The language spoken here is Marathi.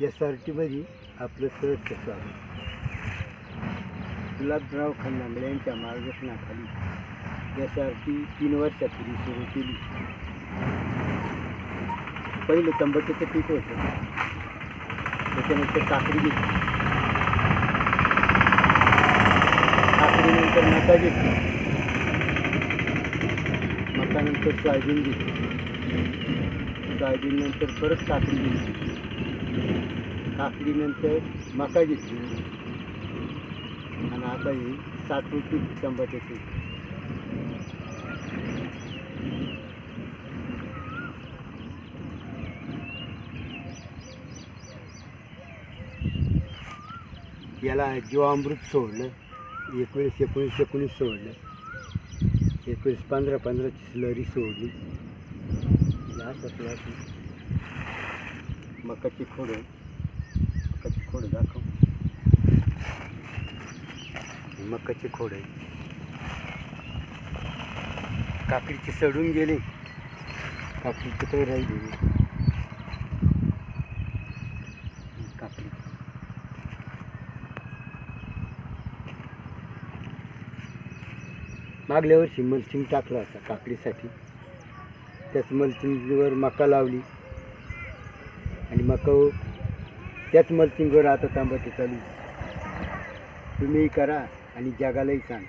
SRTमध्ये आपलं सहर्ष स्वागत. गुलाबराव खंडागळे यांच्या मार्गदर्शनाखाली SRT 3 वर्षापूर्वी सुरू केली. पहिलं तंबाखूचं पीक होतं, त्याच्यानंतर काकडी घेतली, काकडीनंतर मका घेतली, मकानंतर सोयाबीन घेतली, सोयाबीननंतर परत काकडी घेतली, काकडीनंतर मका घेतली आणि आता ही 7वे पीक तंबाखूचे. याला जीवामृत सोडलं, 19-19 सोडलं, 15-15ची स्लरी सोडली. या मकाची खोडं दाखव. मकाची खोड आहे, काकडीची सडून गेली, काकडीची काही राहिली काकडी. मागल्या वर्षी मल्चिंग टाकला होता काकडीसाठी, त्याच मल्चिंगवर मका लावली आणि मका त्याच मल्चिंगवर आता तंबाखू चालू. तुम्ही करा आणि जगालाही सांग.